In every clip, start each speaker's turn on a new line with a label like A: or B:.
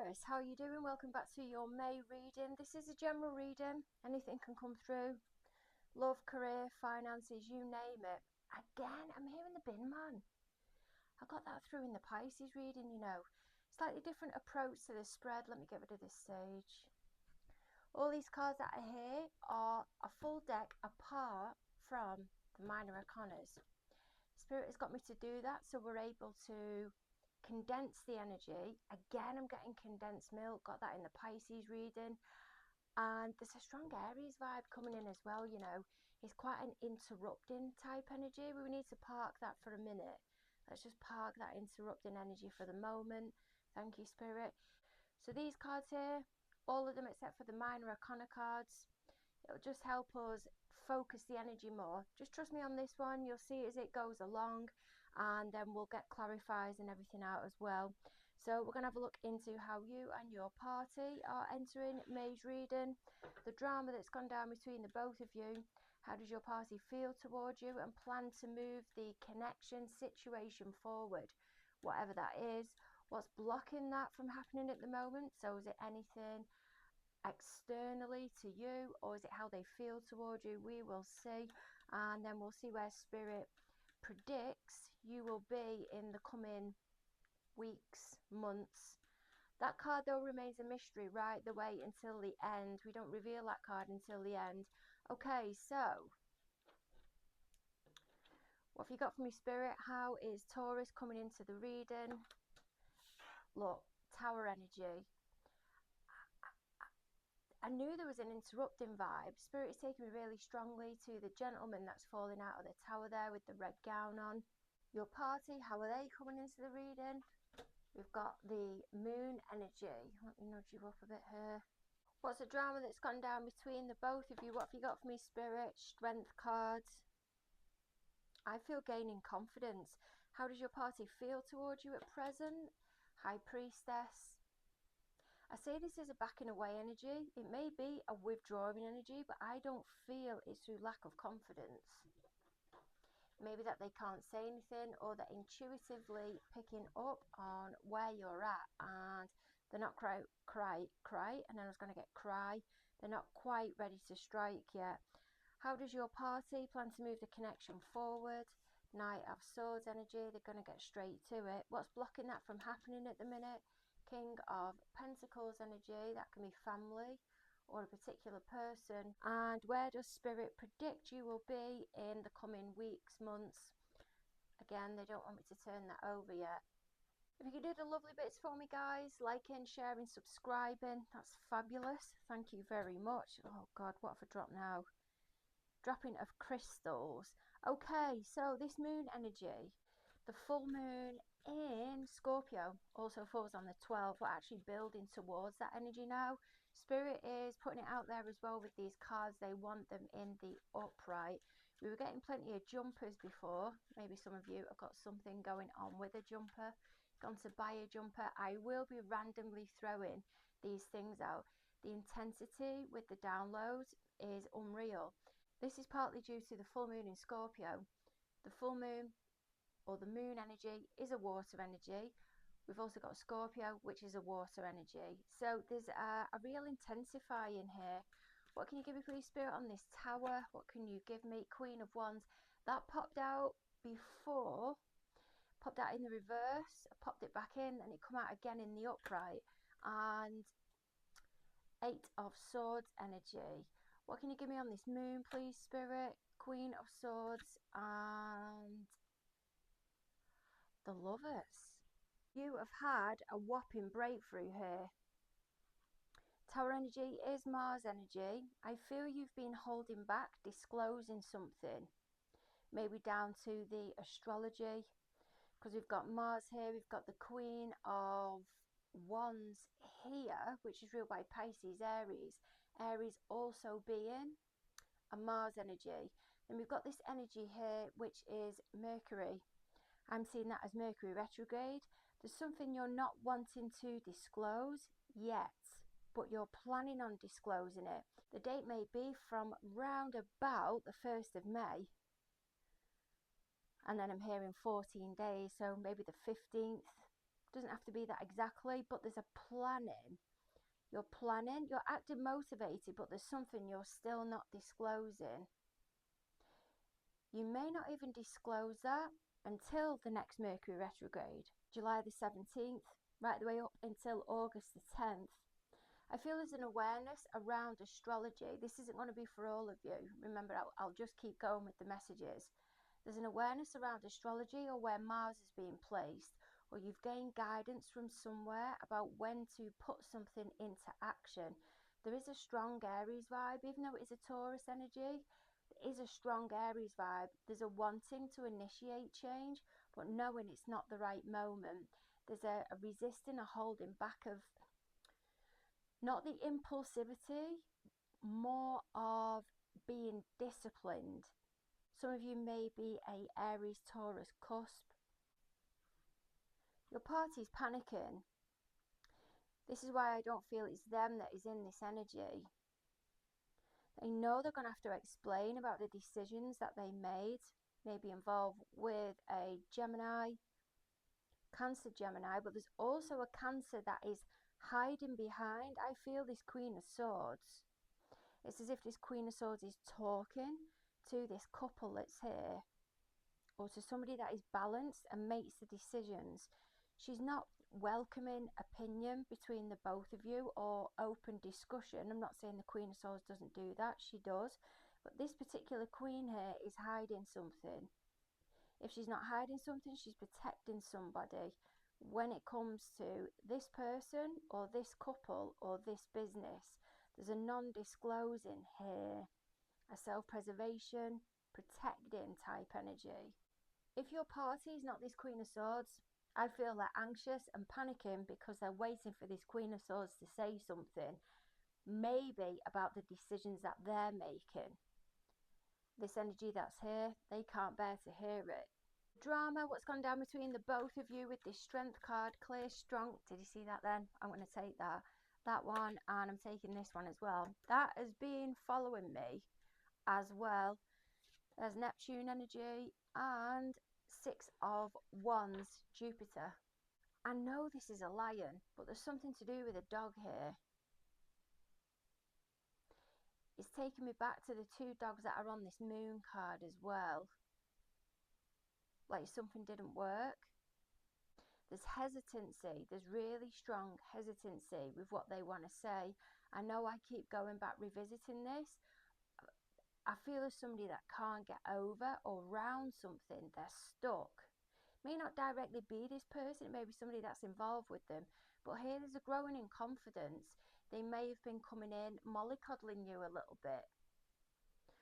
A: Taurus, how are you doing? Welcome back to your May reading. This is a general reading. Anything can come through. Love, career, finances, you name it. Again, I'm hearing the bin man. I got that through in the Pisces reading, you know. Slightly different approach to the spread. Let me get rid of this sage. All these cards that are here are a full deck apart from the minor arcanas. Spirit has got me to do that, so we're able to condense the energy. Again, I'm getting condensed milk, got that in the Pisces reading. And there's a strong Aries vibe coming in as well, you know. It's quite an interrupting type energy. We need to park that for a minute. Let's just park that interrupting energy for the moment. Thank you, Spirit. So these cards here, all of them except for the minor arcana cards, it'll just help us focus the energy more. Just trust me on this one. You'll see as it goes along, and then we'll get clarifiers and everything out as well. So we're going to have a look into how you and your party are entering May's reading, the drama that's gone down between the both of you. How does your party feel towards you and plan to move the connection situation forward, whatever that is? What's blocking that from happening at the moment? So is it anything externally to you, or is it how they feel towards you? We will see, and then we'll see where Spirit predicts you will be in the coming weeks, months. That card though remains a mystery right the way until the end. We don't reveal that card until the end. Okay, so what have you got for me, Spirit? How is Taurus coming into the reading? Look, Tower energy. I knew there was an interrupting vibe. Spirit is taking me really strongly to the gentleman that's falling out of the tower there with the red gown on. Your party, how are they coming into the reading? We've got the moon energy. Let me nudge you up a bit here. What's the drama that's gone down between the both of you? What have you got for me, Spirit? Strength cards. I feel gaining confidence. How does your party feel towards you at present? High Priestess. I say this is a backing away energy. It may be a withdrawing energy, but I don't feel it's through lack of confidence. Maybe that they can't say anything, or they're intuitively picking up on where you're at, and they're not cry, and then I was going to get cry. They're not quite ready to strike yet. How does your party plan to move the connection forward? Knight of Swords energy. They're going to get straight to it. What's blocking that from happening at the minute? King of Pentacles energy. That can be family or a particular person. And where does Spirit predict you will be in the coming weeks, months? Again, they don't want me to turn that over yet. If you could do the lovely bits for me, guys, liking, sharing, subscribing, that's fabulous. Thank you very much. Oh God, what have I dropped now? Dropping of crystals. Okay, so this moon energy, the full moon in Scorpio also falls on the 12th. We're actually building towards that energy now. Spirit is putting it out there as well with these cards. They want them in the upright. We were getting plenty of jumpers before. Maybe some of you have got something going on with a jumper, gone to buy a jumper. I will be randomly throwing these things out. The intensity with the downloads is unreal. This is partly due to the full moon in Scorpio. The full moon, or the moon energy, is a water energy. We've also got Scorpio, which is a water energy. So there's a real intensifying here. What can you give me, please, Spirit, on this tower? What can you give me? Queen of Wands. That popped out before. Popped out in the reverse. I popped it back in, and it come out again in the upright. And Eight of Swords energy. What can you give me on this moon, please, Spirit? Queen of Swords and the Lovers. You have had a whopping breakthrough here. Tower energy is Mars energy. I feel you've been holding back, disclosing something. Maybe down to the astrology, because we've got Mars here, we've got the Queen of Wands here, which is ruled by Pisces, Aries. Aries also being a Mars energy. Then we've got this energy here, which is Mercury. I'm seeing that as Mercury retrograde. There's something you're not wanting to disclose yet, but you're planning on disclosing it. The date may be from round about the 1st of May. And then I'm hearing 14 days, so maybe the 15th. Doesn't have to be that exactly, but there's a planning. You're planning, you're acting motivated, but there's something you're still not disclosing. You may not even disclose that until the next Mercury retrograde, July the 17th, right the way up until August the 10th. I feel there's an awareness around astrology. This isn't going to be for all of you. Remember, I'll just keep going with the messages. There's an awareness around astrology, or where Mars is being placed, or you've gained guidance from somewhere about when to put something into action. There is a strong Aries vibe, even though it is a Taurus energy. There is a strong Aries vibe. There's a wanting to initiate change, but knowing it's not the right moment. There's a resisting, a holding back of not the impulsivity, more of being disciplined. Some of you may be a Aries Taurus cusp. Your party's panicking. This is why I don't feel it's them that is in this energy. They know they're going to have to explain about the decisions that they made, maybe involved with a Gemini, Cancer Gemini, but there's also a Cancer that is hiding behind. I feel this Queen of Swords. It's as if this Queen of Swords is talking to this couple that's here, or to somebody that is balanced and makes the decisions. She's not welcoming opinion between the both of you or open discussion. I'm not saying the Queen of Swords doesn't do that, she does, but this particular Queen here is hiding something. If she's not hiding something, she's protecting somebody. When it comes to this person or this couple or this business, there's a non-disclosing here, a self-preservation, protecting type energy. If your party is not this Queen of Swords, I feel they're anxious and panicking because they're waiting for this Queen of Swords to say something, maybe about the decisions that they're making. This energy that's here, they can't bear to hear it. Drama, what's gone down between the both of you with this Strength card, clear, strong. Did you see that then? I'm going to take that one, and I'm taking this one as well. That has been following me as well. There's Neptune energy and Six of Wands, Jupiter. I know this is a lion, but there's something to do with a dog here. It's taking me back to the two dogs that are on this moon card as well. Like something didn't work. There's hesitancy. There's really strong hesitancy with what they want to say. I know I keep going back revisiting this. I feel as somebody that can't get over or round something. They're stuck. May not directly be this person. It may be somebody that's involved with them. But here there's a growing in confidence. They may have been coming in, mollycoddling you a little bit.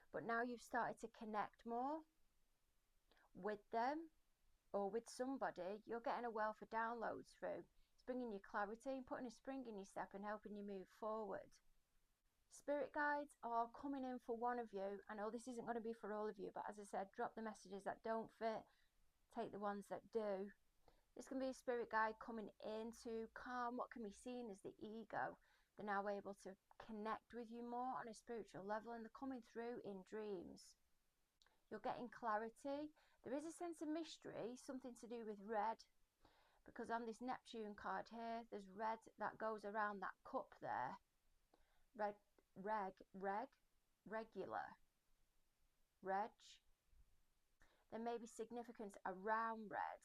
A: But now you've started to connect more with them or with somebody. You're getting a wealth of downloads through. It's bringing you clarity and putting a spring in your step and helping you move forward. Spirit guides are coming in for one of you. I know this isn't going to be for all of you, but as I said, drop the messages that don't fit, take the ones that do. This can be a spirit guide coming in to calm what can be seen as the ego. They're now able to connect with you more on a spiritual level, and they're coming through in dreams. You're getting clarity. There is a sense of mystery, something to do with red, because on this Neptune card here, there's red that goes around that cup there. Regular. Reg. There may be significance around red.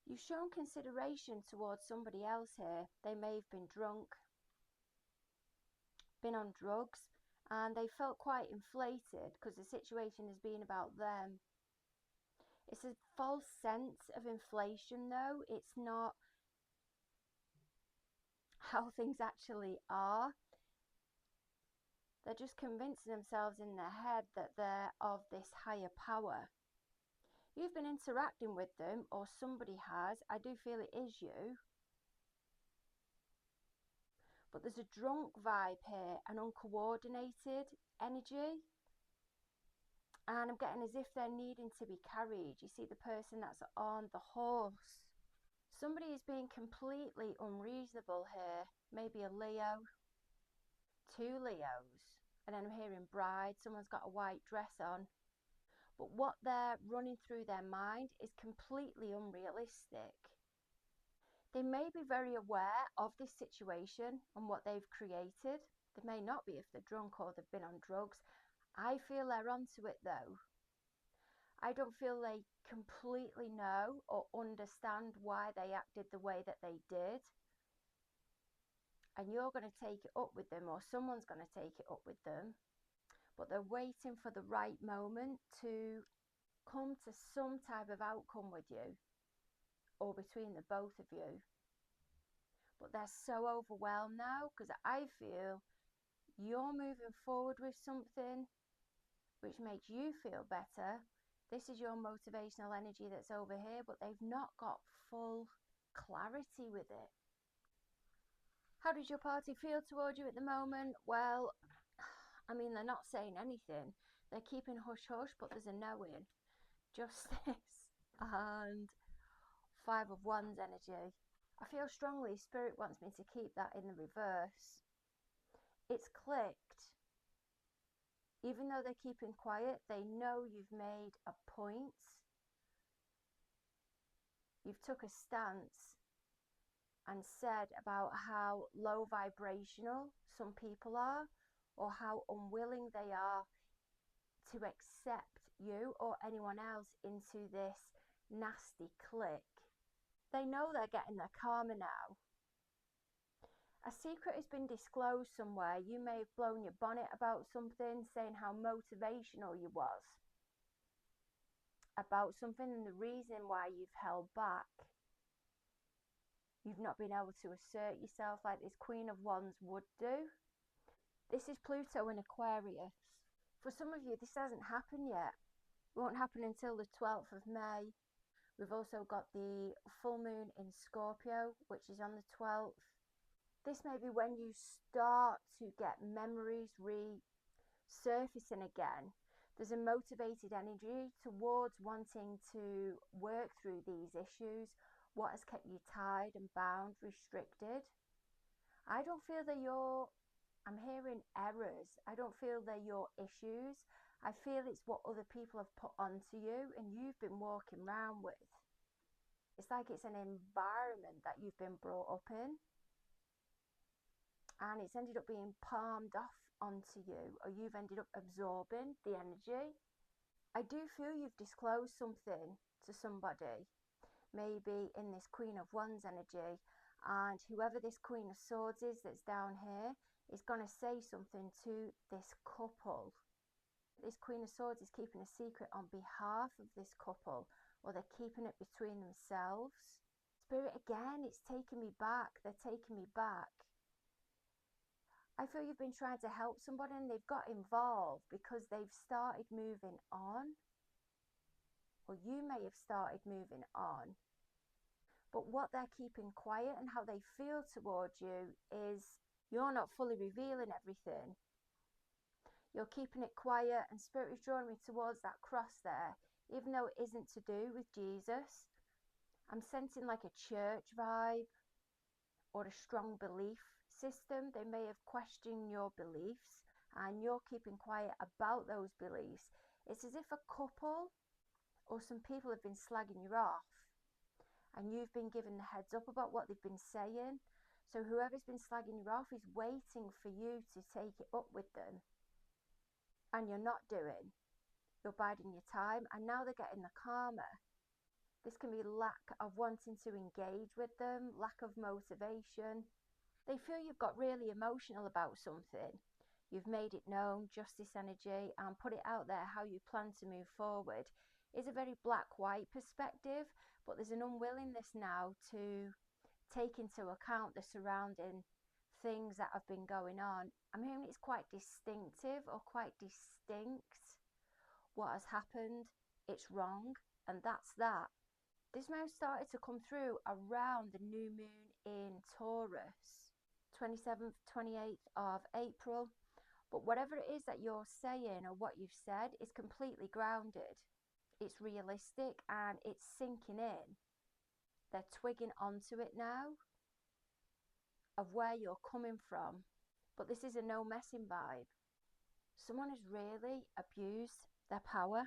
A: You've shown consideration towards somebody else here. They may have been drunk, been on drugs, and they felt quite inflated because the situation has been about them. It's a false sense of inflation though. It's not how things actually are. They're just convincing themselves in their head that they're of this higher power. You've been interacting with them, or somebody has. I do feel it is you. But there's a drunk vibe here, an uncoordinated energy. And I'm getting as if they're needing to be carried. You see the person that's on the horse. Somebody is being completely unreasonable here. Maybe a Leo. Two Leos. And then I'm hearing bride. Someone's got a white dress on. but what they're running through their mind is completely unrealistic. They may be very aware of this situation and what they've created. They may not be if they're drunk or they've been on drugs. I feel they're onto it though. I don't feel they completely know or understand why they acted the way that they did. And you're going to take it up with them, or someone's going to take it up with them. But they're waiting for the right moment to come to some type of outcome with you, or between the both of you. But they're so overwhelmed now because I feel you're moving forward with something which makes you feel better. This is your motivational energy that's over here, but they've not got full clarity with it. How does your party feel towards you at the moment? Well, I mean, they're not saying anything. They're keeping hush hush, but there's a knowing. Justice and 5 of Wands energy. I feel strongly Spirit wants me to keep that in the reverse. It's clicked. Even though they're keeping quiet, they know you've made a point. You've took a stance and said about how low vibrational some people are, or how unwilling they are to accept you or anyone else into this nasty clique. They know they're getting their karma now. A secret has been disclosed somewhere. You may have blown your bonnet about something, saying how motivational you was about something, and the reason why you've held back. You've not been able to assert yourself like this Queen of Wands would do. This is Pluto in Aquarius. For some of you, this hasn't happened yet. It won't happen until the 12th of May. We've also got the full moon in Scorpio, which is on the 12th. This may be when you start to get memories resurfacing again. There's a motivated energy towards wanting to work through these issues. What has kept you tied and bound, restricted? I don't feel that I'm hearing errors. I don't feel they're your issues. I feel it's what other people have put onto you and you've been walking around with. It's like it's an environment that you've been brought up in, and it's ended up being palmed off onto you, or you've ended up absorbing the energy. I do feel you've disclosed something to somebody, maybe in this Queen of Wands energy, and whoever this Queen of Swords is that's down here is going to say something to this couple. This Queen of Swords is keeping a secret on behalf of this couple, or they're keeping it between themselves. Spirit, again, it's taking me back. They're taking me back. I feel you've been trying to help somebody and they've got involved because they've started moving on, or you may have started moving on. But what they're keeping quiet and how they feel towards you is you're not fully revealing everything. You're keeping it quiet, and Spirit is drawing me towards that cross there, even though it isn't to do with Jesus. I'm sensing like a church vibe or a strong belief system. They may have questioned your beliefs and you're keeping quiet about those beliefs. It's as if a couple or some people have been slagging you off and you've been given the heads up about what they've been saying. So whoever's been slagging you off is waiting for you to take it up with them, and you're not doing. You're biding your time, and now they're getting the karma. This can be lack of wanting to engage with them, lack of motivation. They feel you've got really emotional about something. You've made it known, justice energy, and put it out there how you plan to move forward. It's a very black-white perspective, but there's an unwillingness now to take into account the surrounding things that have been going on. I'm hearing it's quite distinctive or quite distinct. What has happened, it's wrong, and that's that. This may have started to come through around the new moon in Taurus, 27th, 28th of April. But whatever it is that you're saying or what you've said is completely grounded. It's realistic and it's sinking in. They're twigging onto it now of where you're coming from. But this is a no messing vibe. Someone has really abused their power.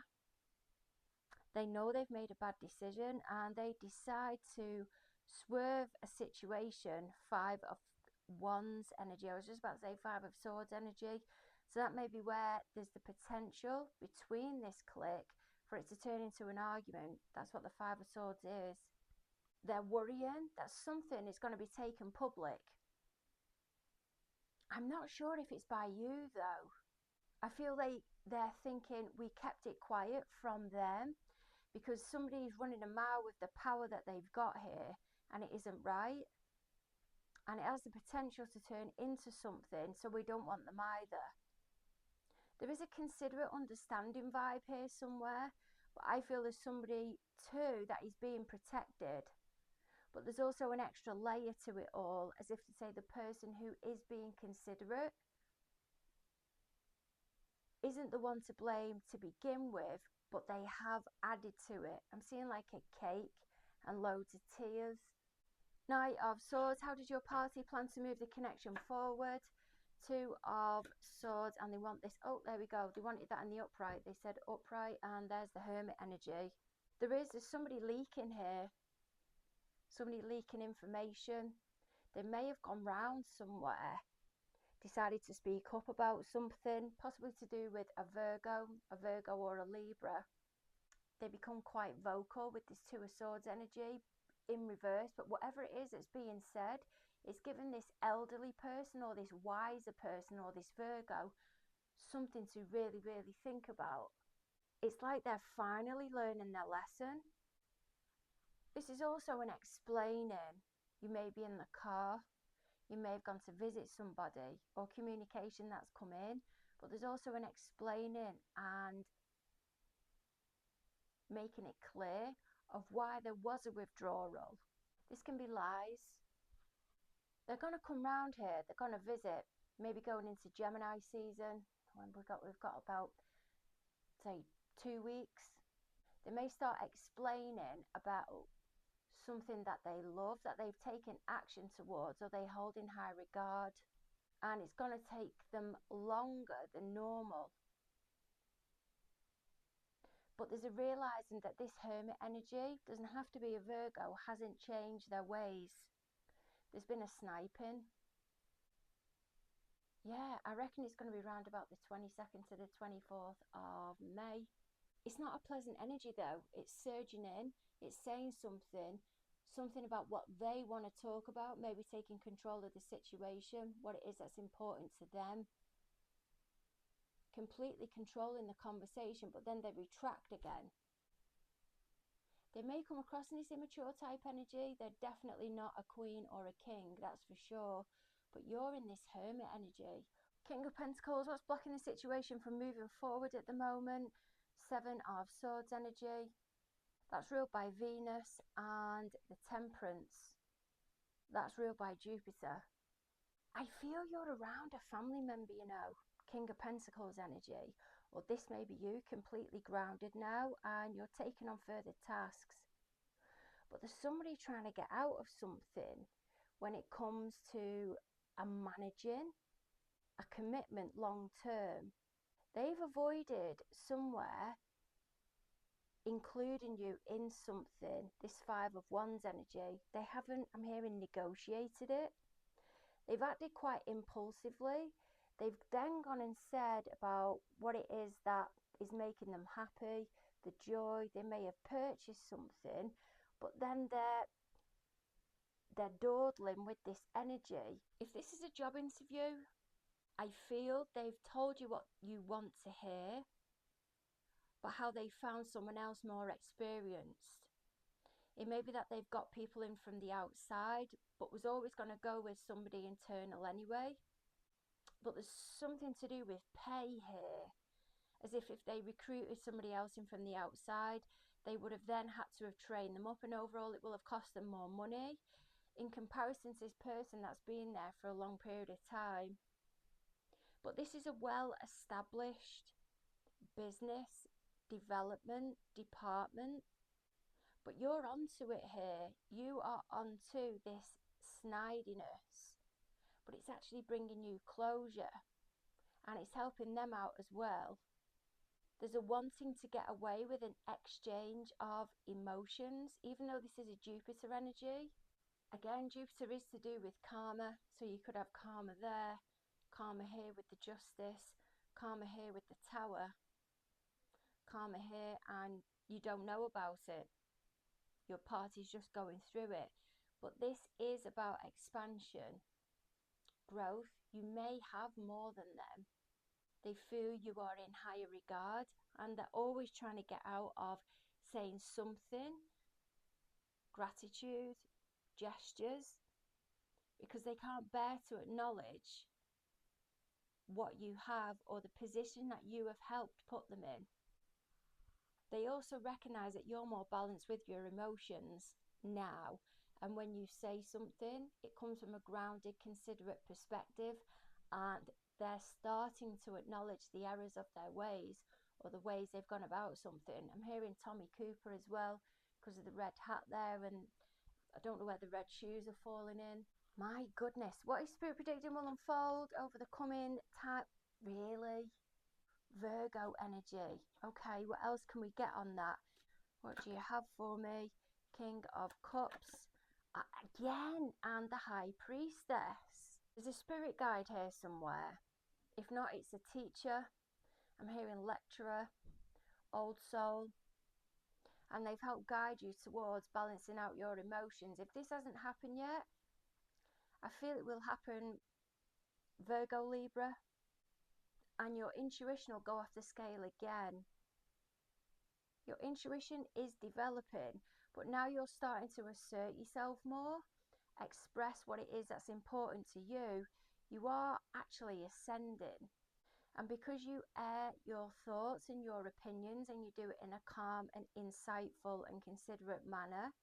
A: They know they've made a bad decision and they decide to swerve a situation. Five of Wands energy. I was just about to say Five of Swords energy. So that may be where there's the potential between this clique for it to turn into an argument. That's what the Five of Swords is. They're worrying that something is going to be taken public. I'm not sure if it's by you though. I feel like they're thinking we kept it quiet from them because somebody's running a mile with the power that they've got here and it isn't right. And it has the potential to turn into something, so we don't want them either. There is a considerate understanding vibe here somewhere, but I feel there's somebody too that is being protected. But there's also an extra layer to it all, as if to say the person who is being considerate isn't the one to blame to begin with, but they have added to it. I'm seeing like a cake and loads of tears. Knight of Swords, how does your party plan to move the connection forward? Two of Swords, and they want this, oh there we go, they wanted that in the upright, they said upright, and there's the Hermit energy. There's somebody leaking here, somebody leaking information. They may have gone round somewhere, decided to speak up about something, possibly to do with a Virgo or a Libra. They become quite vocal with this Two of Swords energy in reverse, but whatever it is that's being said, it's given this elderly person or this wiser person or this Virgo something to really, really think about. It's like they're finally learning their lesson. This is also an explaining. You may be in the car, you may have gone to visit somebody, or communication that's come in, but there's also an explaining and making it clear of why there was a withdrawal. This can be lies. They're going to come round here, they're going to visit, maybe going into Gemini season, when we've got about, say, 2 weeks. They may start explaining about something that they love, that they've taken action towards, or they hold in high regard, and it's going to take them longer than normal. But there's a realizing that this Hermit energy doesn't have to be a Virgo, hasn't changed their ways. There's been a sniping. Yeah, I reckon it's going to be around about the 22nd to the 24th of May. It's not a pleasant energy though. It's surging in, it's saying something about what they want to talk about, maybe taking control of the situation, what it is that's important to them. Completely controlling the conversation, but then they retract again. They may come across in this immature type energy. They're definitely not a queen or a king, that's for sure. But you're in this Hermit energy. King of Pentacles, what's blocking the situation from moving forward at the moment? Seven of Swords energy. That's ruled by Venus, and the Temperance. That's ruled by Jupiter. I feel you're around a family member, you know. King of Pentacles energy. Or this may be you, completely grounded now, and you're taking on further tasks. But there's somebody trying to get out of something when it comes to managing a commitment long term. They've avoided somewhere including you in something, this Five of Wands energy. They haven't, I'm hearing, negotiated it. They've acted quite impulsively. They've then gone and said about what it is that is making them happy, the joy. They may have purchased something, but then they're dawdling with this energy. If this is a job interview, I feel they've told you what you want to hear, but how they found someone else more experienced. It may be that they've got people in from the outside, but was always going to go with somebody internal anyway. But there's something to do with pay here, as if they recruited somebody else in from the outside, they would have then had to have trained them up, and overall it will have cost them more money in comparison to this person that's been there for a long period of time. But this is a well-established business development department, but you're onto it here. You are onto this snidiness, but it's actually bringing you closure, and it's helping them out as well. There's a wanting to get away with an exchange of emotions, even though this is a Jupiter energy. Again, Jupiter is to do with karma, so you could have karma there, karma here with the Justice, karma here with the Tower, karma here, and you don't know about it. Your party's just going through it. But this is about expansion, growth. You may have more than them. They feel you are in higher regard, and they're always trying to get out of saying something, gratitude, gestures, because they can't bear to acknowledge what you have or the position that you have helped put them in. They also recognize that you're more balanced with your emotions now, and when you say something, it comes from a grounded, considerate perspective, and they're starting to acknowledge the errors of their ways or the ways they've gone about something. I'm hearing Tommy Cooper as well because of the red hat there, and I don't know where the red shoes are falling in. My goodness, what is Spirit predicting will unfold over the coming time? Really? Virgo energy. Okay, what else can we get on that? What do you have for me? King of Cups. Again, and the High Priestess. There's a spirit guide here somewhere. If not, it's a teacher. I'm hearing lecturer, old soul. And they've helped guide you towards balancing out your emotions. If this hasn't happened yet, I feel it will happen, Virgo, Libra. And your intuition will go off the scale again. Your intuition is developing, but now you're starting to assert yourself more, express what it is that's important to you. You are actually ascending. And because you air your thoughts and your opinions, and you do it in a calm and insightful and considerate manner,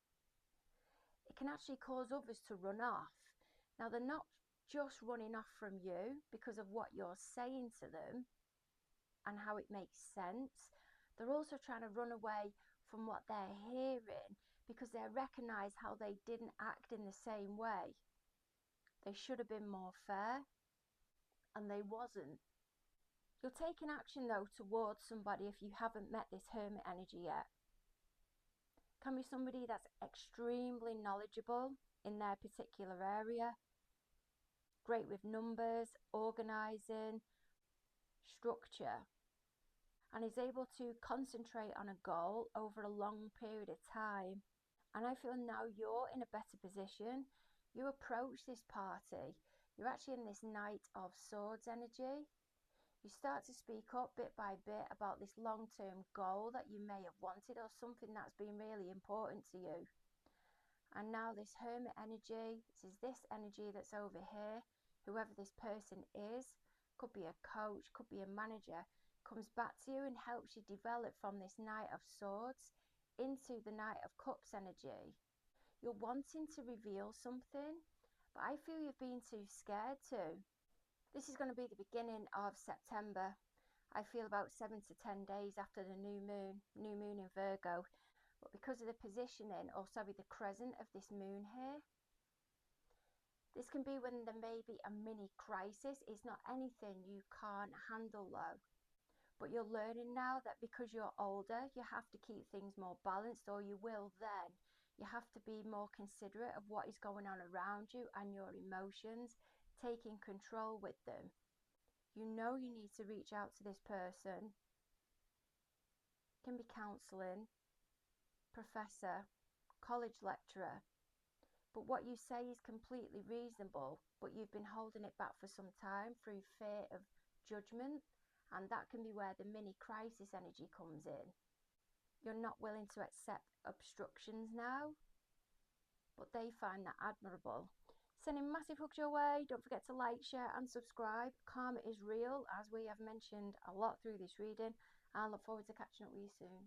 A: it can actually cause others to run off. Now, they're not just running off from you because of what you're saying to them and how it makes sense. They're also trying to run away from what they're hearing because they recognize how they didn't act in the same way. They should have been more fair, and they wasn't. You're taking action though towards somebody if you haven't met this Hermit energy yet. Can be somebody that's extremely knowledgeable in their particular area, great with numbers, organizing, structure, and is able to concentrate on a goal over a long period of time. And I feel now you're in a better position. You approach this party, you're actually in this Knight of Swords energy. You start to speak up bit by bit about this long-term goal that you may have wanted, or something that's been really important to you. And now this Hermit energy, this energy that's over here, whoever this person is, could be a coach, could be a manager, comes back to you and helps you develop from this Knight of Swords into the Knight of Cups energy. You're wanting to reveal something, but I feel you've been too scared to. This is going to be the beginning of September. I feel about 7 to 10 days after the new moon in Virgo. But because of the positioning, or sorry, the crescent of this moon here, this can be when there may be a mini crisis. It's not anything you can't handle though. But you're learning now that because you're older, you have to keep things more balanced, or you will then. You have to be more considerate of what is going on around you and your emotions, taking control with them. You know you need to reach out to this person. It can be counselling, professor, college lecturer. But what you say is completely reasonable, but you've been holding it back for some time through fear of judgment, and that can be where the mini crisis energy comes in. You're not willing to accept obstructions now, but they find that admirable. Sending massive hugs your way. Don't forget to like, share and subscribe. Karma is real, as we have mentioned a lot through this reading. I look forward to catching up with you soon.